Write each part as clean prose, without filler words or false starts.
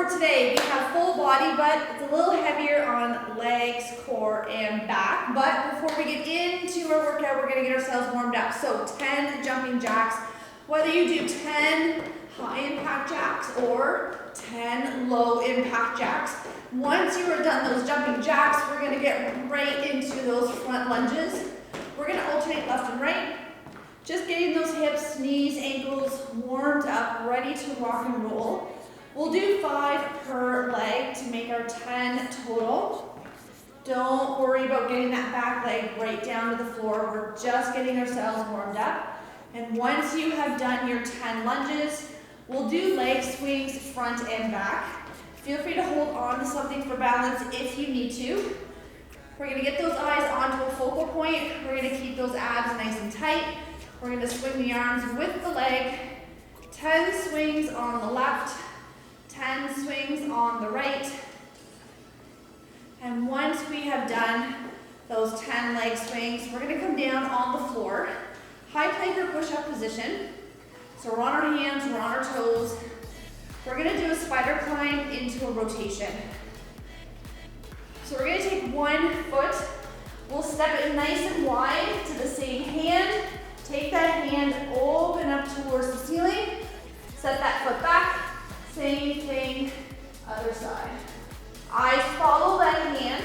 for today, we have full body, but it's a little heavier on legs, core, and back. But before we get into our workout, we're gonna get ourselves warmed up. So 10 jumping jacks, whether you do 10 high impact jacks or 10 low impact jacks. Once you are done those jumping jacks, we're gonna get right into those front lunges. We're gonna alternate left and right. Just getting those hips, knees, ankles warmed up, ready to rock and roll. We'll do 5 per leg to make our 10 total. Don't worry about getting that back leg right down to the floor. We're just getting ourselves warmed up. And once you have done your 10 lunges, we'll do leg swings front and back. Feel free to hold on to something for balance if you need to. We're gonna get those eyes onto a focal point. We're gonna keep those abs nice and tight. We're gonna swing the arms with the leg. 10 swings on the left, 10 swings on the right. And once we have done those 10 leg swings, we're gonna come down on the floor. High plank or push-up position. So we're on our hands, we're on our toes. We're gonna do a spider climb into a rotation. So we're gonna take one foot. We'll step it nice and wide to the same hand. Take that hand, open up towards the ceiling. Set that foot back. Same thing, other side. Eyes follow that hand.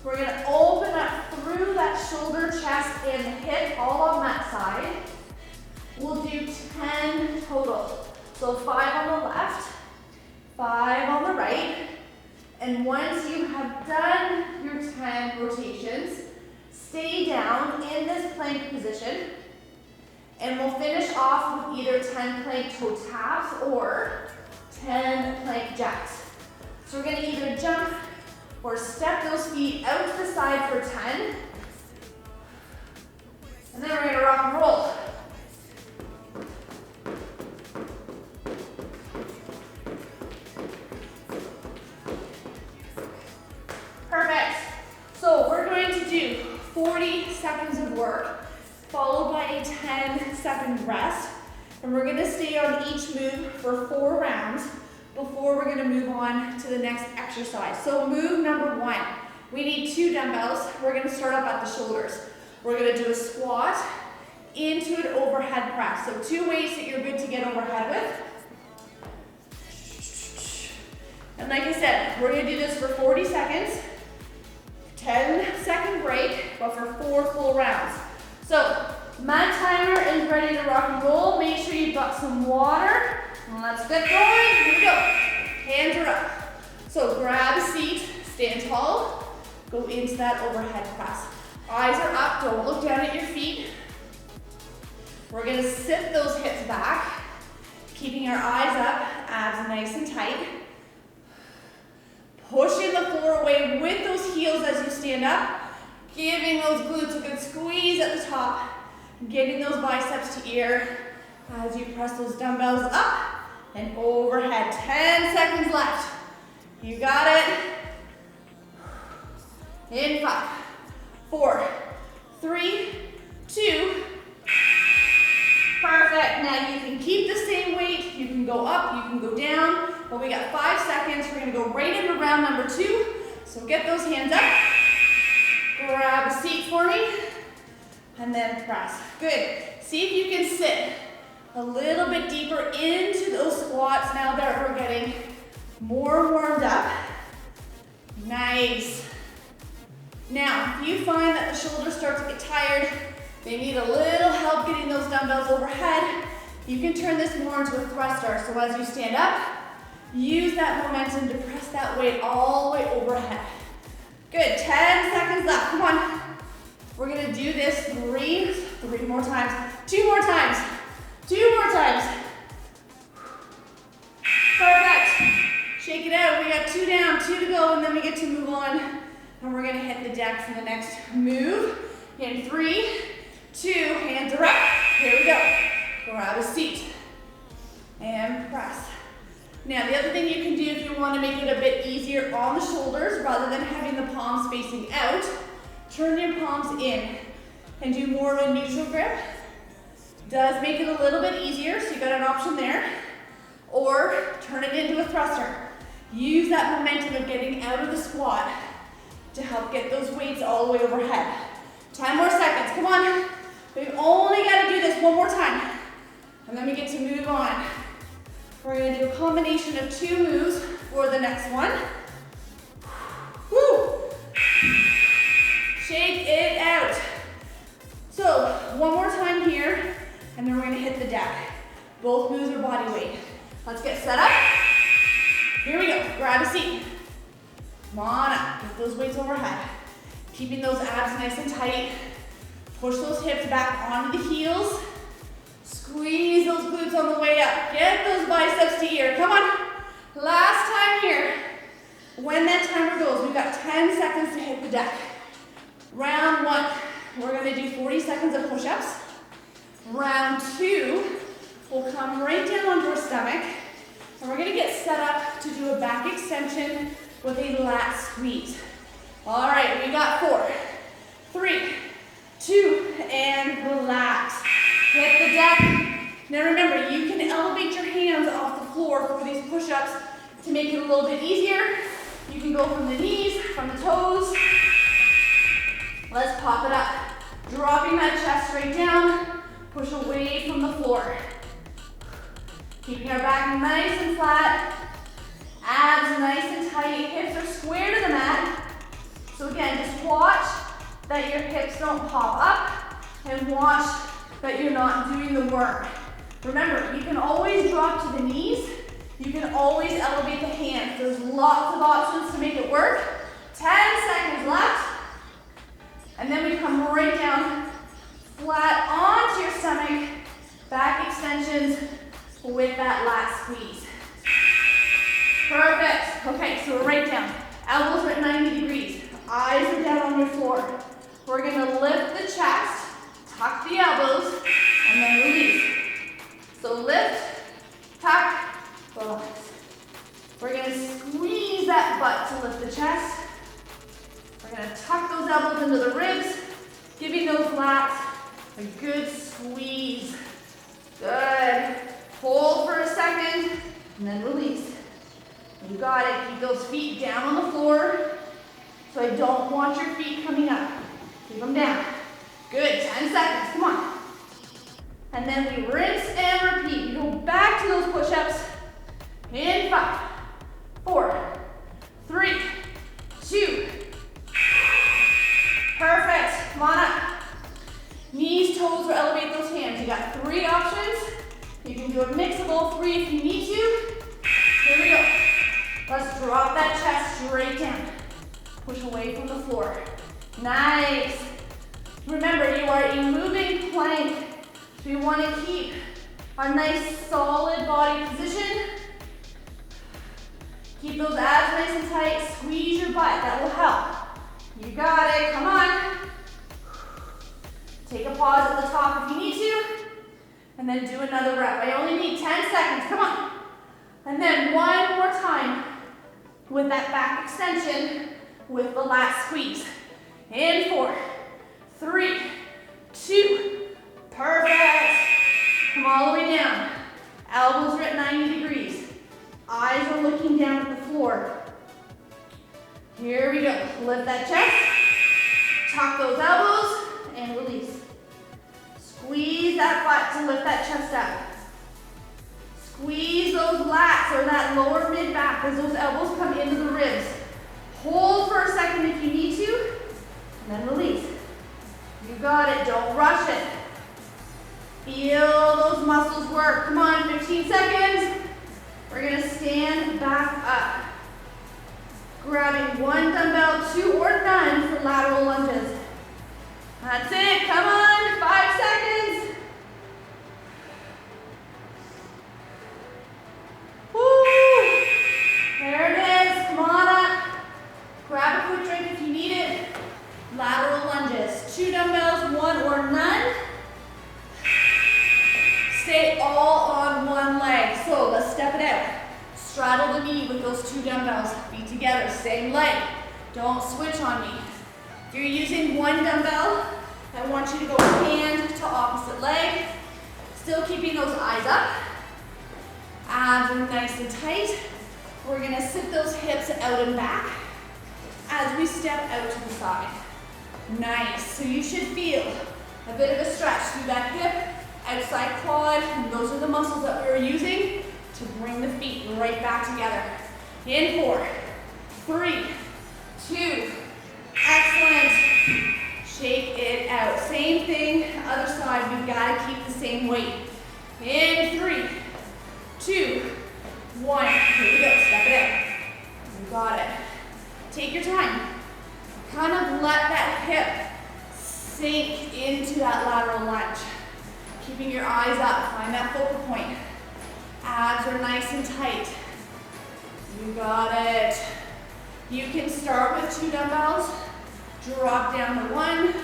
We're gonna open up through that shoulder, chest, and hip, all on that side. We'll do 10 total. So 5 on the left, 5 on the right. And once you have done your 10 rotations, stay down in this plank position. And we'll finish off with either 10 plank toe taps or 10 plank jacks. So we're gonna either jump or step those feet out to the side for 10. And then we're gonna rock and roll. Perfect. So we're going to do 40 seconds of work, followed by a 10-second rest. And we're gonna stay on each move for 4 rounds before we're gonna move on to the next exercise. So move number 1, we need 2 dumbbells. We're gonna start up at the shoulders. We're gonna do a squat into an overhead press. So 2 weights that you're good to get overhead with. And like I said, we're gonna do this for 40 seconds, 10-second break, but for 4 full rounds. So mat timer is ready to rock and roll. Make sure you've got some water. Let's get going. Here we go. Hands are up. So grab a seat, stand tall, go into that overhead press. Eyes are up, don't look down at your feet. We're gonna sit those hips back, keeping our eyes up, abs nice and tight. Pushing the floor away with those heels as you stand up, giving those glutes a good squeeze at the top, getting those biceps to ear as you press those dumbbells up and overhead. 10 seconds left. You got it. In 5, 4, 3, 2. Perfect. Now you can keep the same weight. You can go up, you can go down, but we got 5 seconds. We're gonna go right into round number 2. So get those hands up. Grab a seat for me. And then press. Good. See if you can sit a little bit deeper into those squats now that we're getting more warmed up. Nice. Now, if you find that the shoulders start to get tired, they need a little help getting those dumbbells overhead, you can turn this more into a thruster. So as you stand up, use that momentum to press that weight all the way overhead. Good, 10 seconds left, come on. We're gonna do this 3 more times, 2 more times, 2 more times. Perfect. Shake it out, we got 2 down, 2 to go, and then we get to move on. And we're gonna hit the deck for the next move. In 3, 2, hands are up. Here we go. Grab a seat and press. Now the other thing you can do if you want to make it a bit easier on the shoulders rather than having the palms facing out, turn your palms in and do more of a neutral grip. Does make it a little bit easier, so you got an option there. Or turn it into a thruster. Use that momentum of getting out of the squat to help get those weights all the way overhead. 10 more seconds, come on. We've only got to do this one more time, and then we get to move on. We're gonna do a combination of 2 moves for the next one. Woo! Shake it out. So, one more time here, and then we're gonna hit the deck. Both moves are body weight. Let's get set up. Here we go, grab a seat. Come on up, get those weights overhead. Keeping those abs nice and tight. Push those hips back onto the heels. Squeeze those glutes on the way up. Get those biceps to here, come on. Last time here. When that timer goes, we've got 10 seconds to hit the deck. Round 1, we're gonna do 40 seconds of push-ups. Round 2, we'll come right down onto our stomach, and we're gonna get set up to do a back extension with a lat squeeze. All right, we got 4, 3, 2, and relax. Hit the deck. Now remember, you can elevate your hands off the floor for these push-ups to make it a little bit easier. You can go from the knees, from the toes. Let's pop it up. Dropping that chest straight down. Push away from the floor. Keeping our back nice and flat. Abs nice and tight. Hips are square to the mat. So again, just watch that your hips don't pop up, and watch that you're not doing the work. Remember, you can always drop to the knees. You can always elevate the hands. There's lots of options to make it work. 10 seconds left. And then we come right down, flat onto your stomach, back extensions with that lat squeeze. Perfect. Okay, so we're right down. Elbows are at 90 degrees. Eyes are down on your floor. We're gonna lift the chest, tuck the elbows, and then release. So lift, tuck, relax. We're gonna squeeze that butt to lift the chest. We're gonna tuck those elbows into the ribs, giving those lats a good squeeze. Good. Hold for a second, and then release. You got it. Keep those feet down on the floor. So I don't want your feet coming up. Keep them down. Good. 10 seconds. Come on. And then we rinse and repeat. We go back to those push-ups. In 5, 4, 3, 2. Perfect. Come on up. Knees, toes, or elevate those hands. You got 3 options. You can do a mix of all 3 if you need to. Here we go. Let's drop that chest straight down. Push away from the floor. Nice. Remember, you are a moving plank. So we want to keep a nice solid body position. Keep those abs nice and tight. Squeeze your butt. That will help. You got it. Come on. Take a pause at the top if you need to. And then do another rep. I only need 10 seconds. Come on. And then one more time with that back extension with the lat squeeze. In 4, 3, 2. Perfect. Come all the way down. Elbows are at 90 degrees. Eyes are looking down at the floor. Here we go. Lift that chest. Tuck those elbows and release. Squeeze that butt to lift that chest up. Squeeze those lats or that lower mid back as those elbows come into the ribs. Hold for a second if you need to, and then release. You got it. Don't rush it. Feel those muscles work. Come on, 15 seconds. We're going to stand back up. Grabbing 1 dumbbell, 2 or none for lateral lunges. That's it. Come on. 5 seconds. Woo! There it is. Come on up. Grab a quick drink if you need it. Lateral lunges. 2 dumbbells, 1 or none. Stay all on one leg. So let's step it out. Straddle the knee with those 2 dumbbells. Feet together, same leg. Don't switch on me. If you're using 1 dumbbell, I want you to go hand to opposite leg. Still keeping those eyes up. Abs are nice and tight. We're gonna sit those hips out and back as we step out to the side. Nice, so you should feel a bit of a stretch through that hip, outside quad, and those are the muscles that we were using to bring the feet right back together. In 4, 3, 2, excellent. Shake it out. Same thing, other side, we've got to keep the same weight. In 3, 2, 1, here we go, step it out. You got it. Take your time. Kind of let that hip sink into that lateral lunge. Keeping your eyes up, find that focal point. Abs are nice and tight. You got it. You can start with 2 dumbbells, drop down to 1,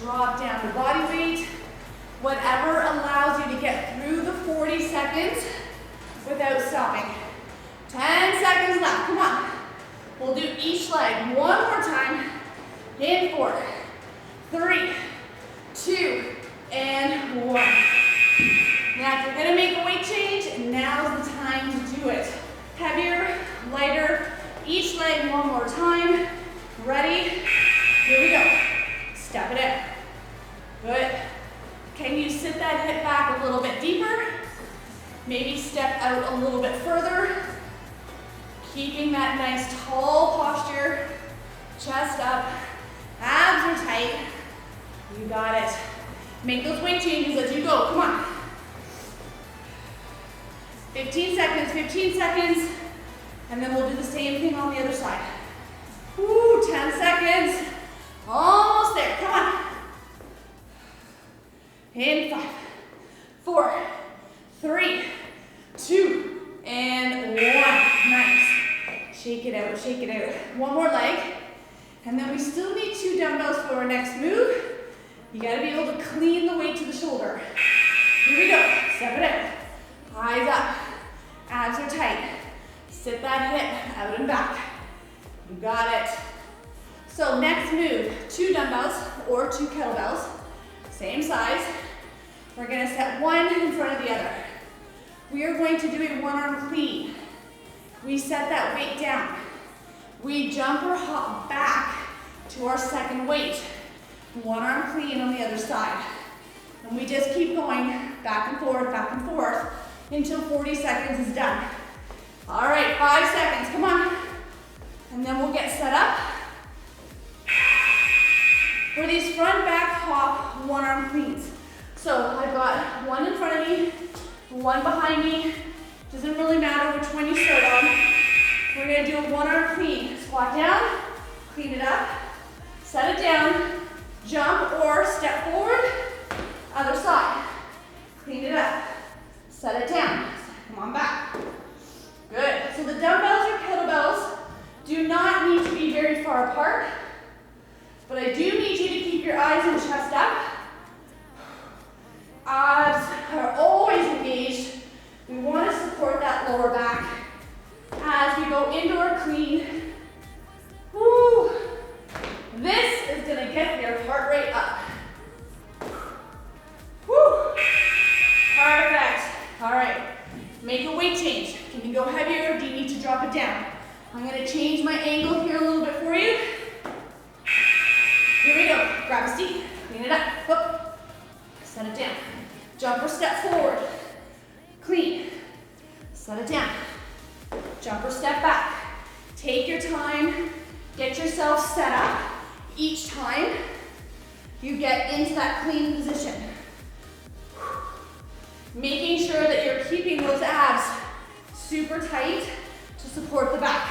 drop down to body weight, whatever allows you to get through the 40 seconds without stopping. 10 seconds left, come on. We'll do each leg one more time. In 4, 3, 2, and 1. Now if you're gonna make a weight change, now's the time to do it. Heavier, lighter, each leg one more time. Ready? Here we go. Step it out. Good. Can you sit that hip back a little bit deeper? Maybe step out a little bit further. Keeping that nice tall posture. Chest up. Abs are tight. You got it. Make those weight changes as you go. Come on. 15 seconds, 15 seconds. And then we'll do the same thing on the other side. Woo, 10 seconds. Almost there, come on. In 5, 4, 3, 2, and 1. Nice. Shake it out, shake it out. One more leg. And then we still need 2 dumbbells for our next move. You gotta be able to clean the weight to the shoulder. Here we go, step it out. Eyes up, abs are tight. Sit that hip out and back. You got it. So next move, 2 dumbbells or 2 kettlebells, same size. We're gonna set one in front of the other. We are going to do a 1-arm clean. We set that weight down. We jump or hop back to our second weight. 1-arm clean on the other side. And we just keep going back and forth until 40 seconds is done. All right, 5 seconds, come on. And then we'll get set up for these front back hop 1-arm cleans. So I've got one in front of me, one behind me. Doesn't really matter which one you start on. We're gonna do a 1-arm clean. Squat down, clean it up, set it down, jump or step forward, other side. Clean it up, set it down, come on back. Good, so the dumbbells or kettlebells do not need to be very far apart, but I do need you to keep your eyes and chest up. Abs are always engaged. We want to support that lower back as we go into our clean. Woo. This is gonna get your heart rate up. Woo. Perfect. All right, make a weight change. Can you go heavier or do you need to drop it down? I'm gonna change my angle here a little bit for you. Here we go, grab a seat, clean it up, whoop. Set it down. Jump or step forward, clean, set it down. Jump or step back. Take your time, get yourself set up. Each time you get into that clean position. Making sure that you're keeping those abs super tight to support the back.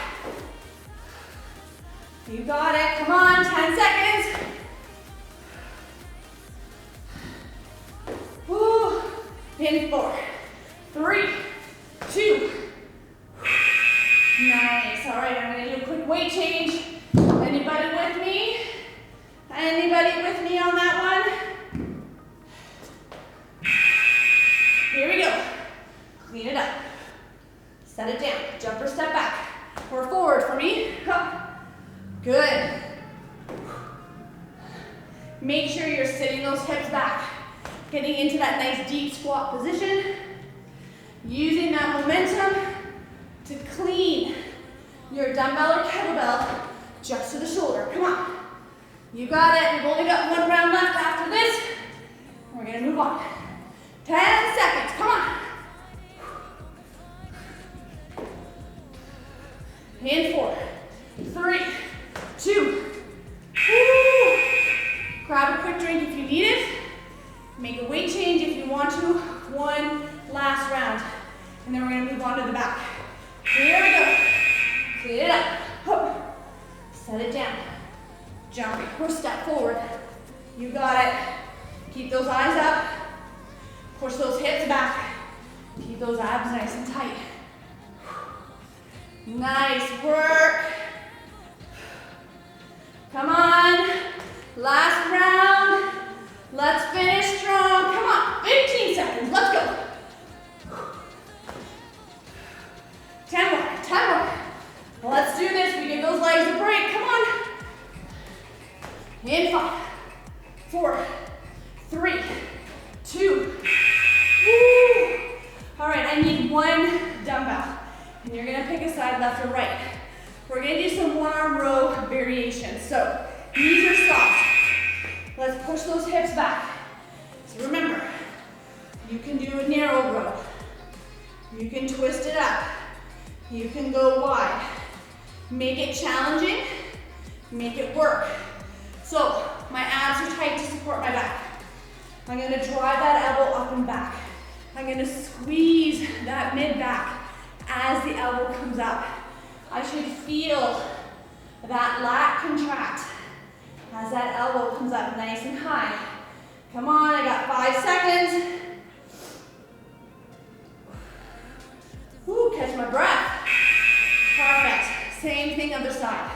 You got it, come on, 10 seconds. Woo. In 4, 3, 2. Nice, all right, I'm gonna do a quick weight change. Anybody with me? Anybody with me on that one? Here we go. Clean it up. Set it down, jump or step back. Or forward for me. Good. Make sure you're sitting those hips back. Getting into that nice deep squat position. Using that momentum to clean your dumbbell or kettlebell just to the shoulder. Come on. You got it. We've only got one round left after this. We're going to move on. 10 seconds. Come on. In 4, 3, 2. Woo. Grab a quick drink if you need it. Make a weight change if you want to. One last round. And then we're going to move on to the back. Here we go. Clean it up. Hup. Set it down. Jump or step forward. You got it. Keep those eyes up. Push those hips back. Keep those abs nice and tight. Nice work. Come on. Last round. Let's finish strong. Come on. 15 seconds. Let's go. 10 more. 10 more. Let's do this. We give those legs a break. Come on. In 5, 4, 3, 2. Woo. All right, I need one dumbbell. And you're gonna pick a side, left or right. We're gonna do some one-arm row variations. So, knees are soft. Let's push those hips back. So remember, you can do a narrow row. You can twist it up. You can go wide. Make it challenging, make it work. So, my abs are tight to support my back. I'm gonna drive that elbow up and back. I'm gonna squeeze that mid-back as the elbow comes up. I should feel that lat contract as that elbow comes up nice and high. Come on, I got 5 seconds. Woo, catch my breath. Perfect. Same thing other side.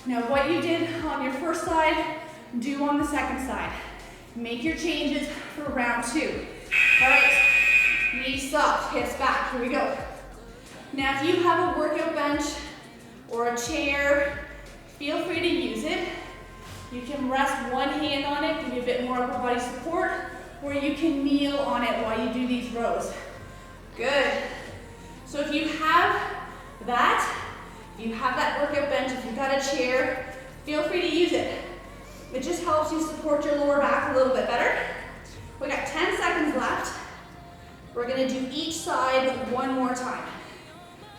Now what you did on your first side, do on the second side. Make your changes for round 2. All right, knees soft, hips back, here we go. Now if you have a workout bench or a chair, feel free to use it. You can rest one hand on it, give you a bit more upper body support, or you can kneel on it while you do these rows. Good. So if you have that, workout bench, if you've got a chair, feel free to use it. It just helps you support your lower back a little bit better. We got 10 seconds left. We're gonna do each side one more time.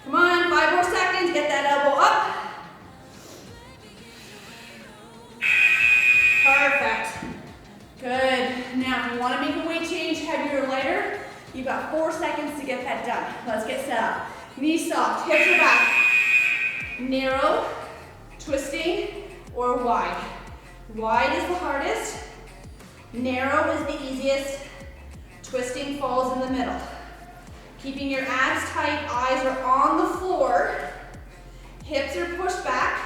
Come on, 5 more seconds, get that elbow up. Perfect. Good. Now, if you wanna make a weight change, heavier or lighter, you've got 4 seconds to get that done. Let's get set up. Knees soft, hips are back. Narrow, twisting, or wide. Wide is the hardest. Narrow is the easiest. Twisting falls in the middle. Keeping your abs tight, eyes are on the floor. Hips are pushed back.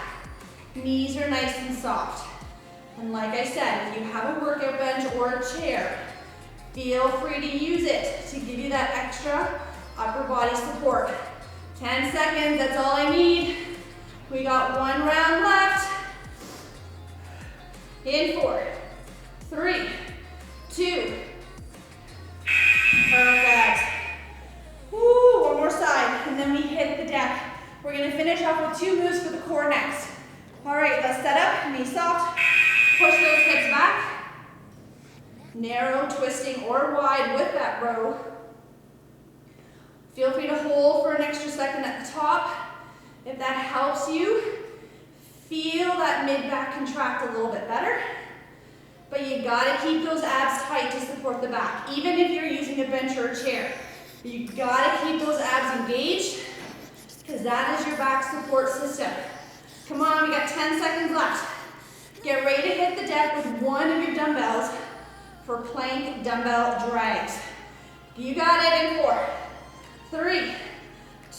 Knees are nice and soft. And like I said, if you have a workout bench or a chair, feel free to use it to give you that extra upper body support. 10 seconds, that's all I need. We got 1 round left. In 4, 3, 2. Perfect. Woo, one more side, and then we hit the deck. We're gonna finish off with 2 moves for the core next. All right, let's set up, knees soft. Push those hips back. Narrow, twisting, or wide with that row. Feel free to hold for an extra second at the top. If that helps you, feel that mid-back contract a little bit better. But you gotta keep those abs tight to support the back, even if you're using a bench or a chair. You gotta keep those abs engaged, because that is your back support system. Come on, we got 10 seconds left. Get ready to hit the deck with one of your dumbbells for plank dumbbell drags. You got it in 4, 3,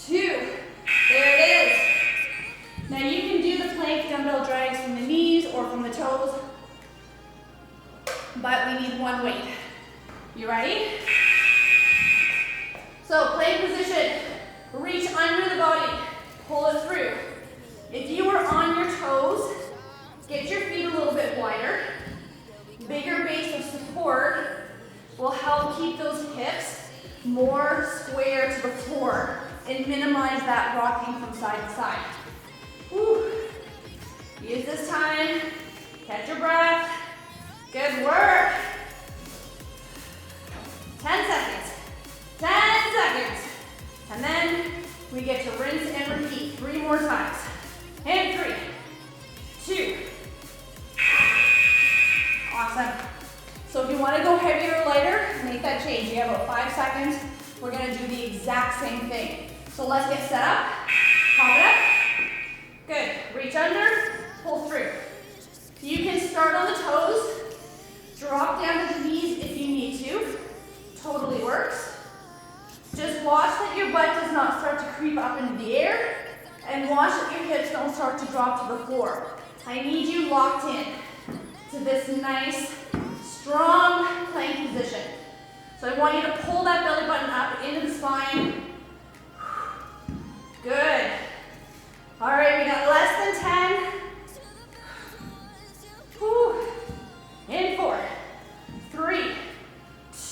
2, there it is. Now you can do the plank dumbbell drags from the knees or from the toes, but we need one weight. You ready? So plank position, reach under the body, pull it through. If you are on your toes, get your feet a little bit wider. Bigger base of support will help keep those hips more square to the floor and minimize that rocking from side to side. Use this time. Catch your breath. Good work. 10 seconds. 10 seconds. And then we get to rinse and repeat 3 more times. And 3, 2. Awesome. So if you want to go heavier or lighter, make that change. You have about 5 seconds. We're going to do the exact same thing. So let's get set up. Pop it up. Good. Reach under, pull through. You can start on the toes, drop down to the knees if you need to. Totally works. Just watch that your butt does not start to creep up into the air, and watch that your hips don't start to drop to the floor. I need you locked in to this nice, strong plank position. So I want you to pull that belly button up into the spine. Good. All right, we got less than 10. Whew. In 4, 3,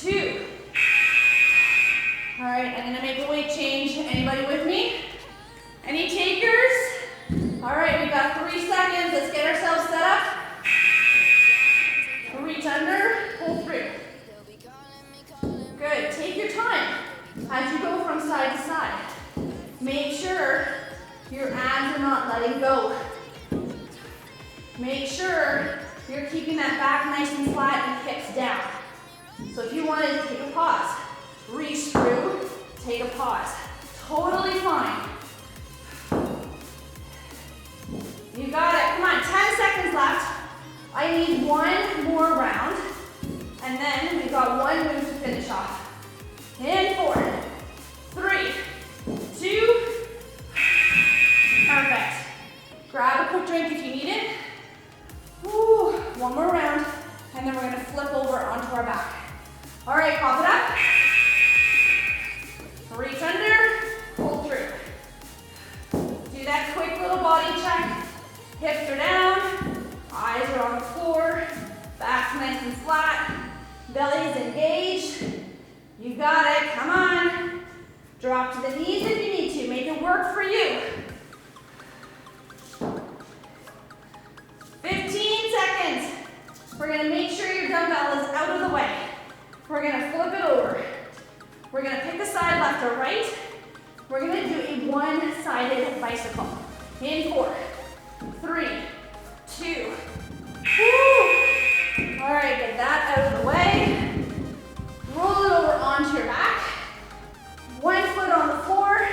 2. All right, I'm gonna make a weight change. Anybody with me? Any takers? All right, we got 3 seconds. Let's get ourselves set up. Reach under, pull through. Good, take your time as you go from side to side. Make sure your abs are not letting go. Make sure you're keeping that back nice and flat and hips down. So if you want to take a pause, reach through, take a pause. Totally fine. You got it. Come on, 10 seconds left. I need 1 more round. And then we've got 1 move to finish off. In 4, 3, 2. Perfect. Grab a quick drink if you need it. Woo. 1 more round. And then we're going to flip over onto our back. All right, pop it up. Reach under, pull through. Do that quick little body check. Hips are down, eyes are on the floor, back's nice and flat, belly is engaged. You got it, come on. Drop to the knees if you need to, make it work for you. 15 seconds. We're gonna make sure your dumbbell is out of the way. We're gonna flip it over. We're gonna pick a side, left or right. We're gonna do a one-sided bicycle. In 4, 3, 2. Woo. All right, get that out of the way. Roll it over onto your back. 1 foot on the floor.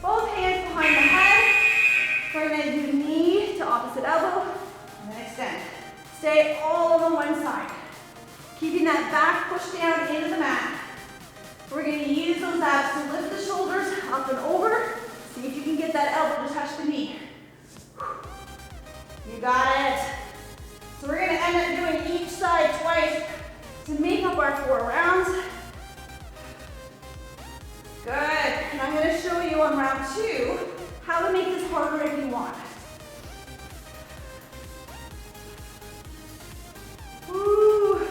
Both hands behind the head. We're gonna do knee to opposite elbow, and then extend. Stay all on one side. Keeping that back pushed down into the mat. We're going to use those abs to lift the shoulders up and over. See if you can get that elbow to touch the knee. You got it. So we're going to end up doing each side twice to make up our 4 rounds. Good. And I'm going to show you on round 2 how to make this harder if you want. Woo.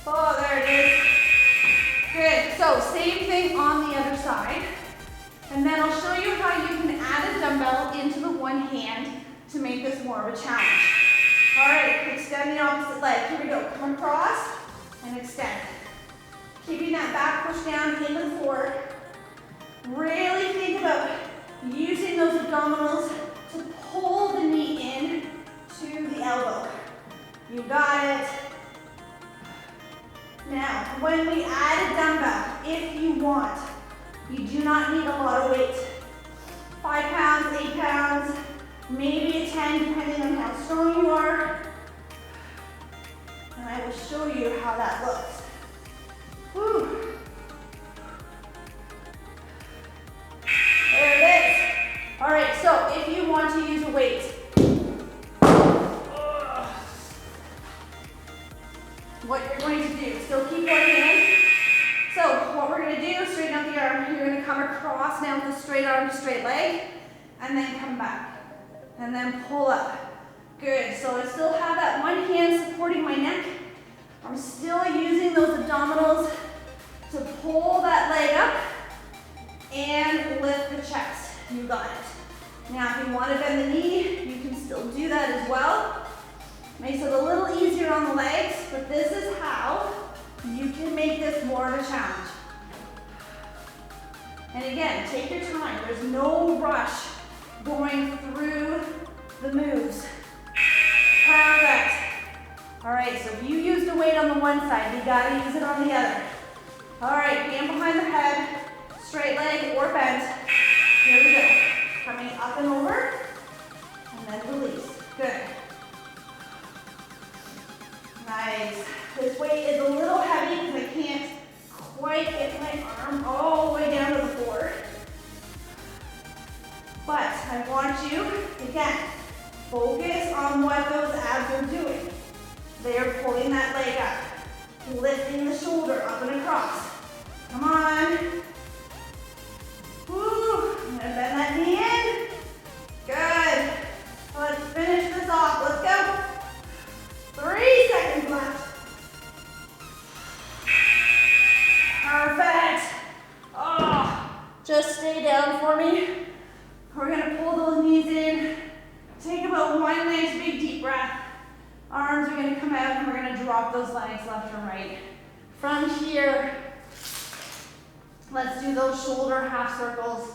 Oh, there it is. Good, so same thing on the other side. And then I'll show you how you can add a dumbbell into the one hand to make this more of a challenge. All right, extend the opposite leg. Here we go, come across and extend. Keeping that back push down into the floor. Really think about using those abdominals to pull the knee in to the elbow. You got it. Now, when we add a dumbbell, if you want, you do not need a lot of weight. 5 pounds, 8 pounds, maybe a 10, depending on how strong you are. And I will show you how that looks. Whew. There it is. All right, so if you want to use a weight, what you're going to do, still keep one hand. So what we're going to do, straighten out the arm. You're going to come across now with a straight arm to straight leg, and then come back, and then pull up. Good, so I still have that one hand supporting my neck. I'm still using those abdominals to pull that leg up and lift the chest. You got it. Now, if you want to bend the knee, you can still do that as well. Makes it a little easier on the legs, but this is how you can make this more of a challenge. And again, take your time. There's no rush going through the moves. Perfect. All right, so if you use the weight on the one side, you gotta use it on the other. All right, hand behind the head, straight leg or bent. Here we go. Coming up and over, and then release. Good. Nice. This weight is a little heavy because I can't quite get my arm all the way down to the floor. But I want you, again, focus on what those abs are doing. They are pulling that leg up, lifting the shoulder up and across. Come on. Woo. I'm gonna bend that knee in. Good. Let's finish this off. Let's go. 3 seconds left. Perfect. Oh, just stay down for me. We're gonna pull those knees in. Take about one nice big deep breath. Arms are gonna come out and we're gonna drop those legs left and right. From here, let's do those shoulder half circles.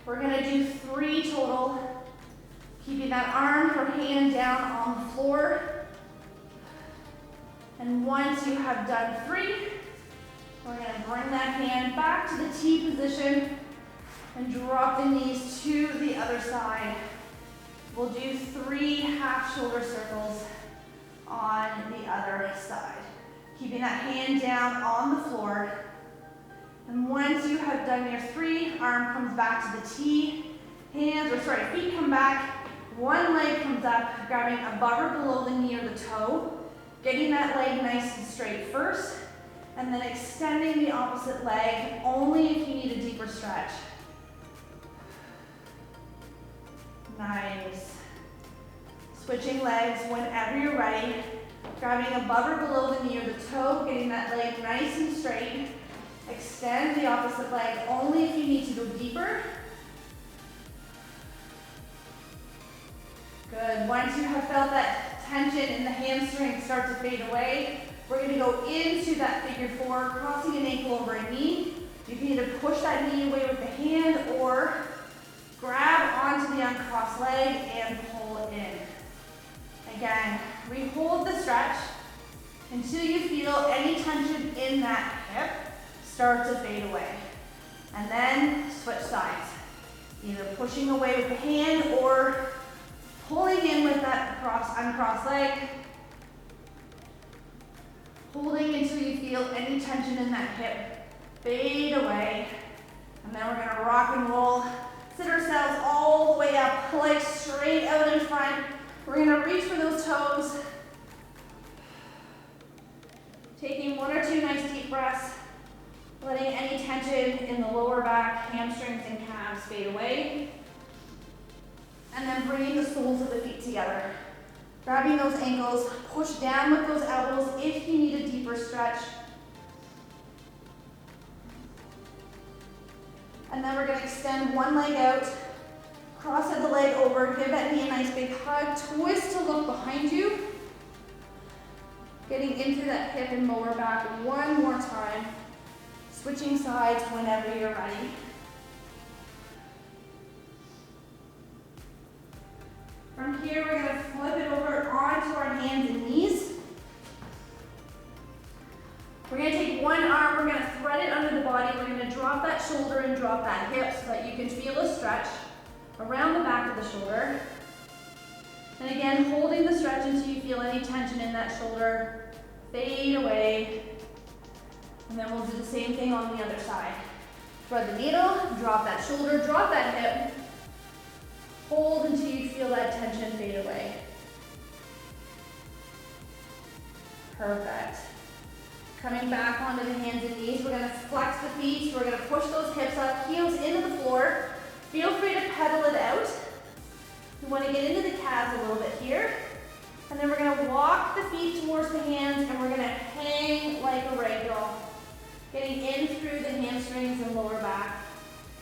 We're gonna do 3 total. Keeping that arm or hand down on the floor. And once you have done 3, we're gonna bring that hand back to the T position and drop the knees to the other side. We'll do 3 half shoulder circles on the other side. Keeping that hand down on the floor. And once you have done your 3, arm comes back to the T, feet come back, one leg comes up, grabbing above or below the knee or the toe, getting that leg nice and straight first, and then extending the opposite leg only if you need a deeper stretch. Nice. Switching legs whenever you're ready. Grabbing above or below the knee or the toe, getting that leg nice and straight. Extend the opposite leg only if you need to go deeper. Good. Once you have felt that tension in the hamstring start to fade away, we're going to go into that figure 4, crossing an ankle over a knee. You can either push that knee away with the hand or grab onto the uncrossed leg and pull it in. Again, we hold the stretch until you feel any tension in that hip start to fade away. And then switch sides. Either pushing away with the hand or pulling in with that uncrossed leg. Holding until you feel any tension in that hip fade away. And then we're going to rock and roll. Sit ourselves all the way up, legs straight out in front. We're going to reach for those toes. Taking 1 or 2 nice deep breaths. Letting any tension in the lower back, hamstrings, and calves fade away. And then bringing the soles of the feet together. Grabbing those ankles, push down with those elbows if you need a deeper stretch. And then we're going to extend one leg out, cross the leg over, give that knee a nice big hug, twist to look behind you. Getting into that hip and lower back one more time. Switching sides whenever you're ready. From here, we're going to flip it over onto our hands and knees. We're going to take one arm, we're going to thread it under the body, we're going to drop that shoulder and drop that hip so that you can feel a stretch around the back of the shoulder. And again, holding the stretch until you feel any tension in that shoulder fade away. And then we'll do the same thing on the other side. Thread the needle, drop that shoulder, drop that hip. Hold until you feel that tension fade away. Perfect. Coming back onto the hands and knees, we're going to flex the feet. We're going to push those hips up, heels into the floor. Feel free to pedal it out. We want to get into the calves a little bit here. And then we're going to walk the feet towards the hands and we're going to hang like a ragdoll. Getting in through the hamstrings and lower back.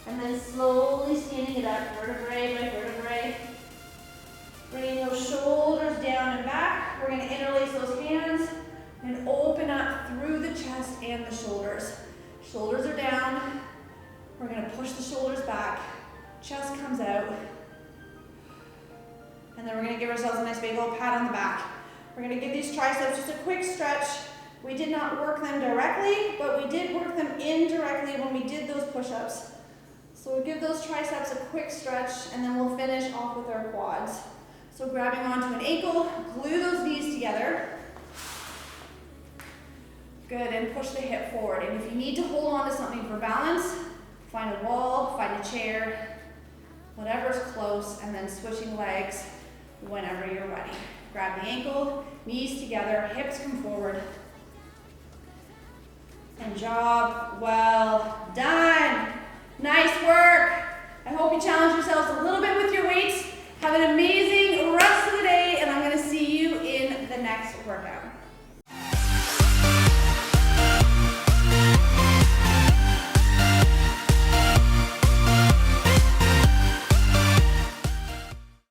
And then slowly standing it up, vertebrae by vertebrae. Bringing those shoulders down and back. We're gonna interlace those hands and open up through the chest and the shoulders. Shoulders are down. We're gonna push the shoulders back. Chest comes out. And then we're gonna give ourselves a nice big old pat on the back. We're gonna give these triceps just a quick stretch. We did not work them directly, but we did work them indirectly when we did those push-ups. So we'll give those triceps a quick stretch, and then we'll finish off with our quads. So grabbing onto an ankle, glue those knees together. Good, and push the hip forward. And if you need to hold on to something for balance, find a wall, find a chair, whatever's close, and then switching legs whenever you're ready. Grab the ankle, knees together, hips come forward. And job well done. Nice work.